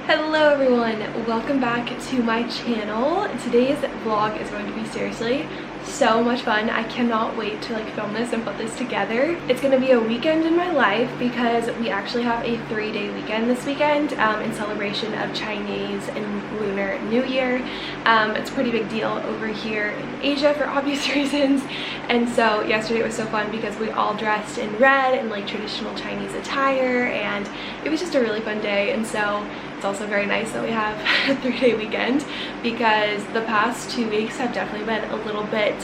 Hello everyone, welcome back to my channel. Today's vlog is going to be seriously so much fun. I cannot wait to film this and put this together. It's going to be a weekend in my life because we actually have a 3-day weekend this weekend in celebration of Chinese and Lunar New Year. It's a pretty big deal over here in Asia for obvious reasons, and so yesterday it was so fun because we all dressed in red and traditional Chinese attire, and it was just a really fun day. And so it's also very nice that we have a 3-day weekend because the past 2 weeks have definitely been a little bit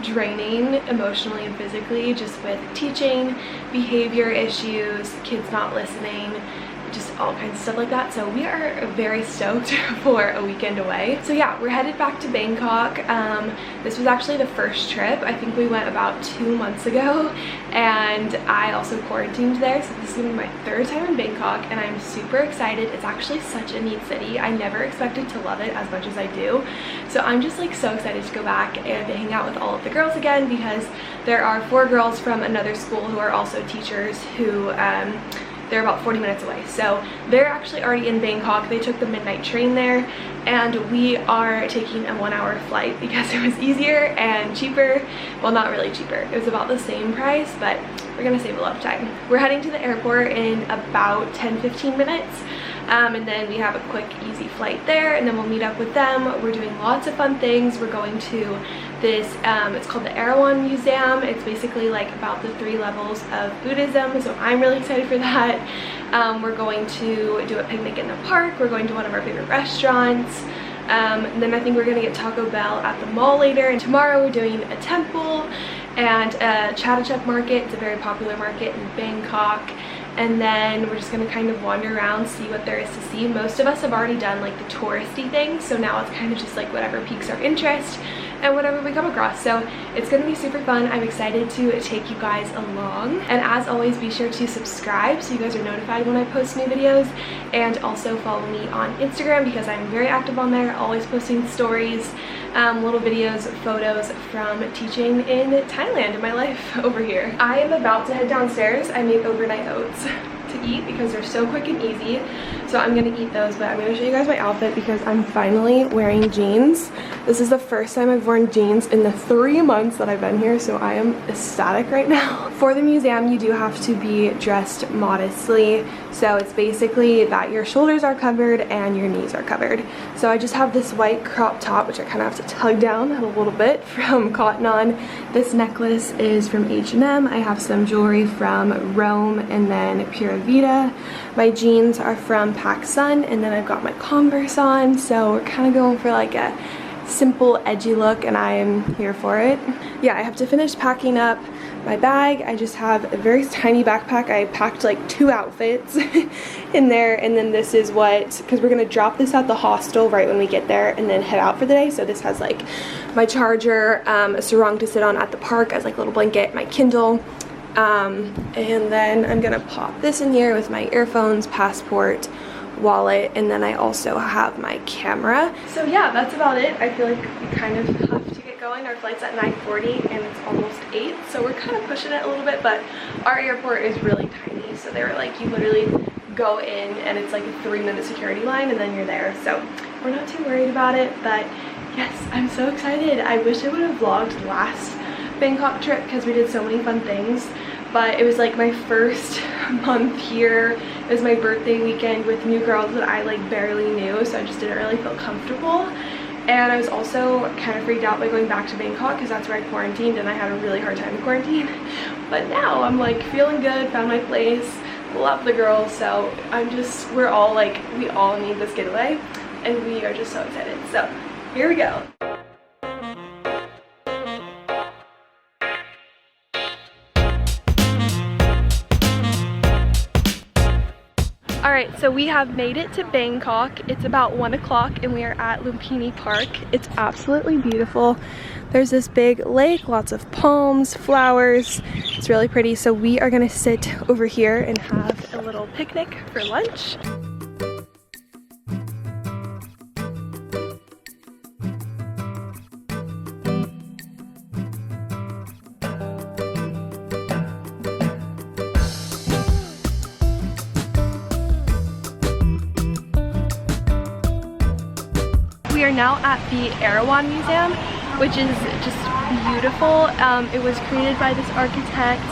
draining emotionally and physically, just with teaching, behavior issues, kids not listening, just all kinds of stuff like that. So we are very stoked for a weekend away. So yeah, we're headed back to Bangkok. This was actually the first trip. I think we went about 2 months ago, and I also quarantined there, so this is gonna be my 3rd time in Bangkok, and I'm super excited. It's actually such a neat city. I never expected to love it as much as I do, so I'm just so excited to go back and hang out with all of the girls again, because there are 4 girls from another school who are also teachers who they're about 40 minutes away. So they're actually already in Bangkok. They took the midnight train there, and we are taking a 1-hour flight because it was easier and cheaper. Well, not really cheaper. It was about the same price, but we're gonna save a lot of time. We're heading to the airport in about 10-15 minutes. And then we have a quick, easy flight there, and then we'll meet up with them. We're doing lots of fun things. We're going to this, it's called the Erawan Museum. It's basically about the 3 levels of Buddhism, so I'm really excited for that. We're going to do a picnic in the park. We're going to one of our favorite restaurants. And then I think we're gonna get Taco Bell at the mall later. And tomorrow we're doing a temple and a Chatachep market. It's a very popular market in Bangkok. And then we're just gonna kind of wander around, see what there is to see. Most of us have already done the touristy things, so now it's kind of just whatever piques our interest and whatever we come across. So it's gonna be super fun. I'm excited to take you guys along. And as always, be sure to subscribe so you guys are notified when I post new videos, and also follow me on Instagram because I'm very active on there, always posting stories, little videos, photos from teaching in Thailand in my life over here. I am about to head downstairs. I made overnight oats to eat because they're so quick and easy, so I'm gonna eat those. But I'm gonna show you guys my outfit because I'm finally wearing jeans. This is the first time I've worn jeans in the 3 months that I've been here, so I am ecstatic right now. For the museum, you do have to be dressed modestly, so it's basically that your shoulders are covered and your knees are covered. So I just have this white crop top, which I kind of have to tug down a little bit, from Cotton On. This necklace is from H&M. I have some jewelry from Rome and then Pura Vida. My jeans are from PacSun, and then I've got my Converse on, so we're kind of going for a simple, edgy look, and I am here for it. Yeah, I have to finish packing up my bag. I just have a very tiny backpack. I packed 2 outfits in there, and then this is what, because we're gonna drop this at the hostel right when we get there and then head out for the day. So this has my charger, a sarong to sit on at the park as a little blanket, my Kindle, and then I'm gonna pop this in here with my earphones, passport, wallet, and then I also have my camera. So yeah, that's about it. I feel like we kind of have to get going. Our flight's at 9:40 and it's almost 8, so we're kind of pushing it a little bit, but our airport is really tiny, so they were you literally go in and it's a 3-minute security line and then you're there, so we're not too worried about it. But yes, I'm so excited. I wish I would have vlogged last Bangkok trip because we did so many fun things, but it was my first month here. It was my birthday weekend with new girls that I barely knew, so I just didn't really feel comfortable. And I was also kind of freaked out by going back to Bangkok because that's where I quarantined, and I had a really hard time in quarantine. But now I'm feeling good, found my place, love the girls, so we're all we all need this getaway, and we are just so excited. So here we go. Alright, so we have made it to Bangkok. It's about 1 o'clock and we are at Lumpini Park. It's absolutely beautiful. There's this big lake, lots of palms, flowers. It's really pretty. So we are gonna sit over here and have a little picnic for lunch. are now at the Erawan Museum, which is just beautiful. It was created by this architect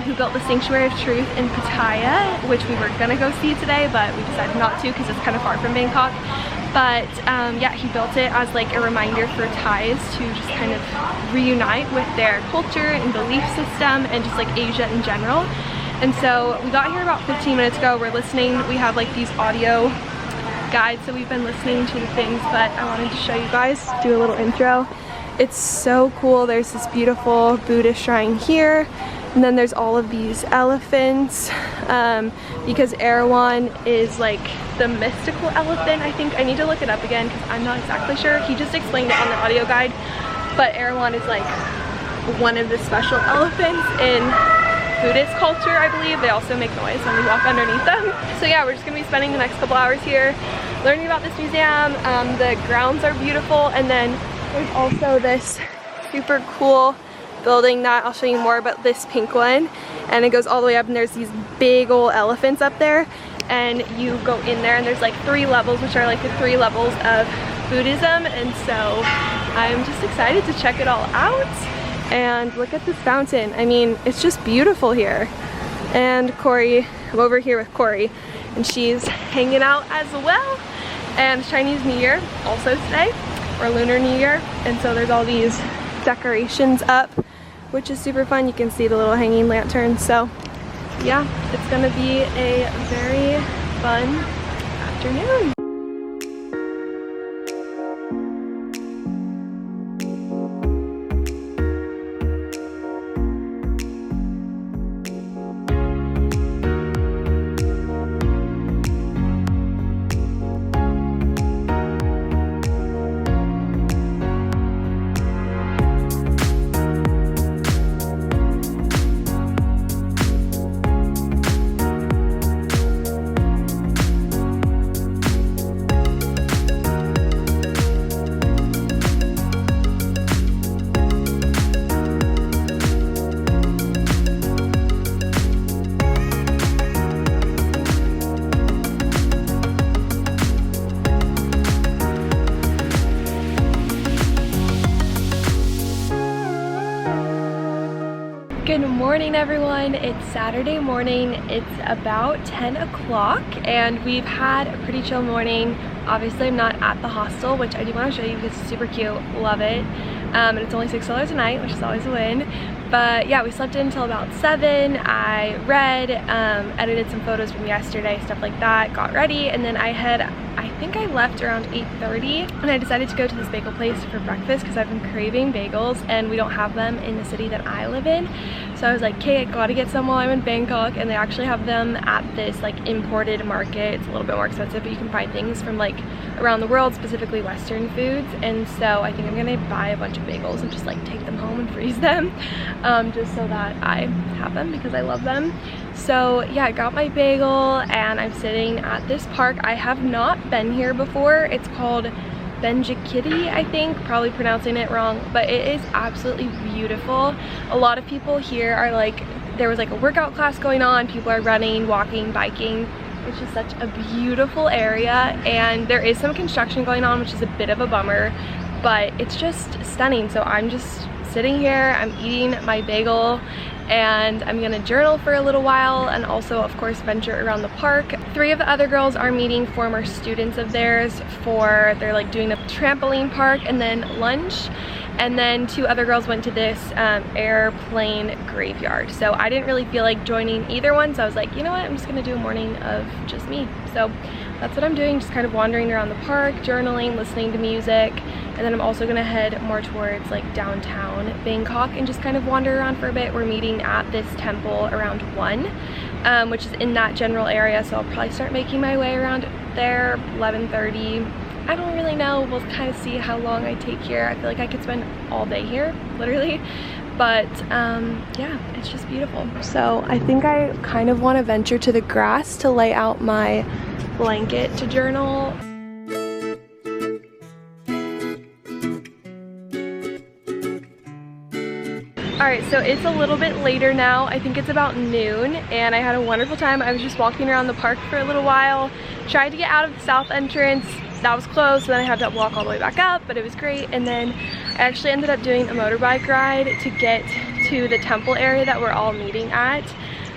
who built the Sanctuary of Truth in Pattaya, which we were gonna go see today, but we decided not to because it's kind of far from Bangkok. But yeah, he built it as like a reminder for Thais to just kind of reunite with their culture and belief system and just like Asia in general. And so we got here about 15 minutes ago. We're listening, we have like these audio guides, so we've been listening to the things, but I wanted to show you guys, do a little intro. It's so cool. There's this beautiful Buddhist shrine here, and then there's all of these elephants because Erawan is like the mystical elephant, I think. I need to look it up again because I'm not exactly sure. He just explained it on the audio guide, but Erawan is like one of the special elephants in Buddhist culture, I believe. They also make noise when we walk underneath them. So yeah, we're just gonna be spending the next couple hours here learning about this museum. The grounds are beautiful, and then there's also this super cool building that I'll show you more about, this pink one, and it goes all the way up, and there's these big old elephants up there, and you go in there and there's like 3 levels, which are like the 3 levels of Buddhism. And so I'm just excited to check it all out. And look at this fountain. I mean, it's just beautiful here. And Corey, I'm over here with Corey, and she's hanging out as well. And it's Chinese New Year also today, or Lunar New Year. And so there's all these decorations up, which is super fun. You can see the little hanging lanterns. So yeah, it's gonna be a very fun afternoon. Good morning, everyone. It's Saturday morning. It's about 10 o'clock and we've had a pretty chill morning. Obviously I'm not at the hostel, which I do want to show you because it's super cute. Love it. And it's only $6 a night, which is always a win. But yeah, we slept in until about 7. I read, edited some photos from yesterday, stuff like that, got ready, and then I think I left around 8:30, and I decided to go to this bagel place for breakfast because I've been craving bagels and we don't have them in the city that I live in. So I was like, okay, I gotta get some while I'm in Bangkok, and they actually have them at this like imported market. It's a little bit more expensive, but you can find things from like around the world, specifically Western foods. And so I think I'm gonna buy a bunch of bagels and just like take them home and freeze them, just so that I have them because I love them. So yeah, I got my bagel and I'm sitting at this park. I have not been here before. It's called Benjikiti, I think, probably pronouncing it wrong, but it is absolutely beautiful. A lot of people here are like, there was like a workout class going on, people are running, walking, biking. It's just such a beautiful area, and there is some construction going on, which is a bit of a bummer, but it's just stunning. So I'm just sitting here, I'm eating my bagel, and I'm gonna journal for a little while and also of course venture around the park. 3 of the other girls are meeting former students of theirs for, they're like doing a trampoline park and then lunch, and then 2 other girls went to this airplane graveyard. So I didn't really feel like joining either one, so I was like, you know what, I'm just gonna do a morning of just me. So that's what I'm doing, just kind of wandering around the park, journaling, listening to music, and then I'm also gonna head more towards like downtown Bangkok and just kind of wander around for a bit. We're meeting at this temple around 1, which is in that general area, so I'll probably start making my way around there 11:30. I don't really know, we'll kind of see how long I take here. I feel like I could spend all day here, literally. But yeah, it's just beautiful. So I think I kind of want to venture to the grass to lay out my blanket to journal. Alright, so it's a little bit later now. I think it's about noon, and I had a wonderful time. I was just walking around the park for a little while, tried to get out of the south entrance. that was closed, so then I had to walk all the way back up, but it was great. And then I actually ended up doing a motorbike ride to get to the temple area that we're all meeting at,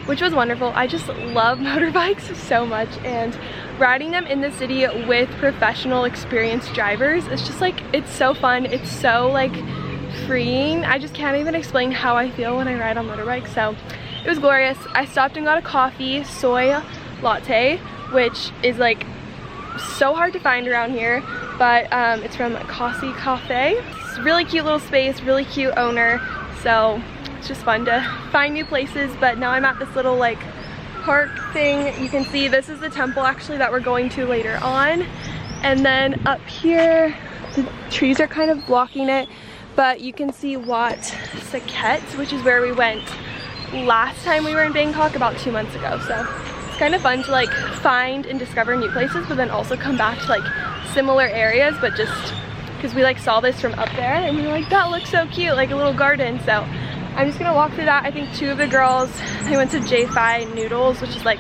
which was wonderful. I just love motorbikes so much, and riding them in the city with professional experienced drivers, it's just like, it's so fun. It's so like freeing. I just can't even explain how I feel when I ride on motorbikes. So it was glorious. I stopped and got a coffee, soy latte, which is like so hard to find around here, but it's from Kasi Cafe. It's a really cute little space, really cute owner, so it's just fun to find new places. But now I'm at this little like park thing. You can see this is the temple actually that we're going to later on, and then up here the trees are kind of blocking it, but you can see Wat Saket, which is where we went last time we were in Bangkok about 2 months ago. So it's kind of fun to like find and discover new places, but then also come back to like similar areas, but just because we like saw this from up there and we were like, that looks so cute, like a little garden. So I'm just gonna walk through that. I think 2 of the girls, they went to J5 Noodles, which is like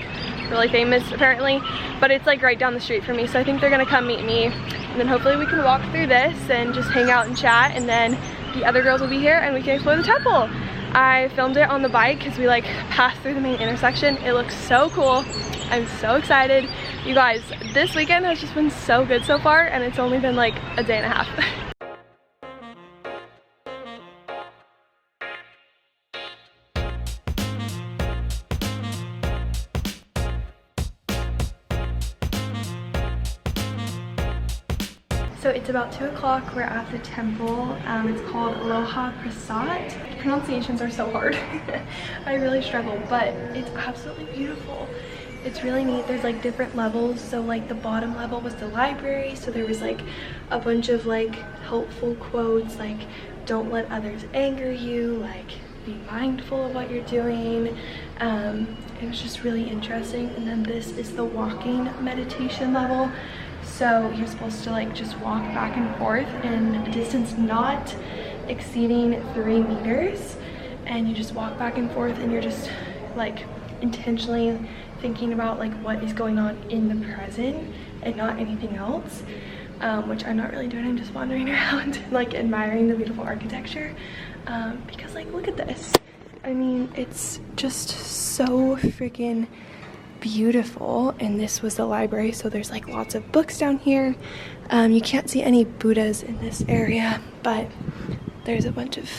really famous apparently, but it's like right down the street from me, so I think they're gonna come meet me, and then hopefully we can walk through this and just hang out and chat, and then the other girls will be here and we can explore the temple. I filmed it on the bike because we like passed through the main intersection. It looks so cool. I'm so excited. You guys, this weekend has just been so good so far, and it's only been like a day and a half. So it's about 2 o'clock, we're at the temple. It's called Loha Prasat. Pronunciations are so hard. I really struggle, but it's absolutely beautiful. It's really neat. There's like different levels. So like the bottom level was the library. So there was like a bunch of like helpful quotes, like don't let others anger you, like be mindful of what you're doing. It was just really interesting. And then this is the walking meditation level. So you're supposed to like just walk back and forth in a distance not exceeding 3 meters, and you just walk back and forth, and you're just like intentionally thinking about like what is going on in the present and not anything else, which I'm not really doing. I'm just wandering around like admiring the beautiful architecture, because like look at this. I mean, it's just so freaking beautiful. And this was the library, so there's like lots of books down here. You can't see any Buddhas in this area, but there's a bunch of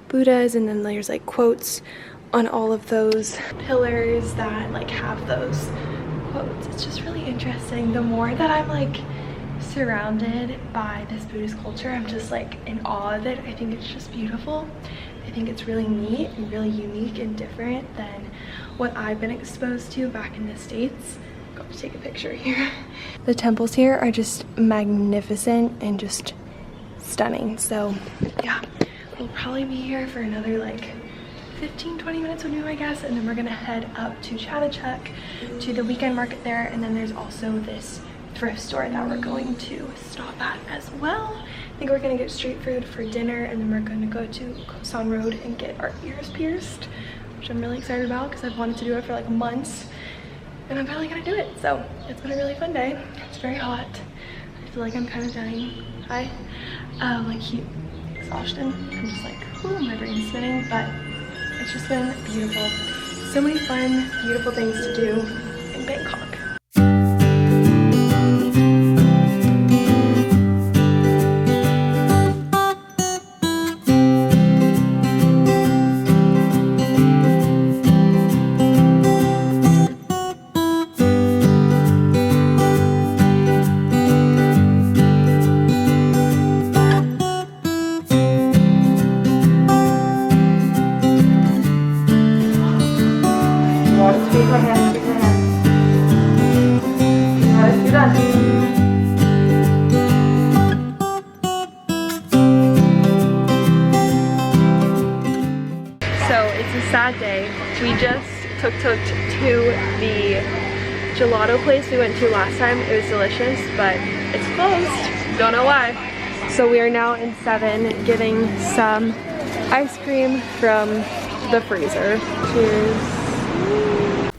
Buddhas, and then there's like quotes on all of those pillars that like have those quotes. It's just really interesting. The more that I'm like surrounded by this Buddhist culture, I'm just like in awe of it. I think it's just beautiful. I think it's really neat and really unique and different than what I've been exposed to back in the States. Got to take a picture here. The temples here are just magnificent and just stunning. So yeah, we'll probably be here for another like 15-20 minutes with you, I guess, and then we're gonna head up to Chinatown to the weekend market there, and then there's also this thrift store that we're going to stop at as well. I think we're gonna get street food for dinner, and then we're gonna go to Kosan Road and get our ears pierced, which I'm really excited about because I've wanted to do it for like months, and I'm finally gonna do it. So it's been a really fun day. It's very hot. I feel like I'm kind of dying. Like heat exhaustion. I'm just like, ooh, my brain's spinning, but it's just been beautiful. So many fun, beautiful things to do in Bangkok. Sad day. We just took to the gelato place we went to last time. It was delicious, but it's closed. Don't know why. So we are now in 7 getting some ice cream from the freezer. Cheers.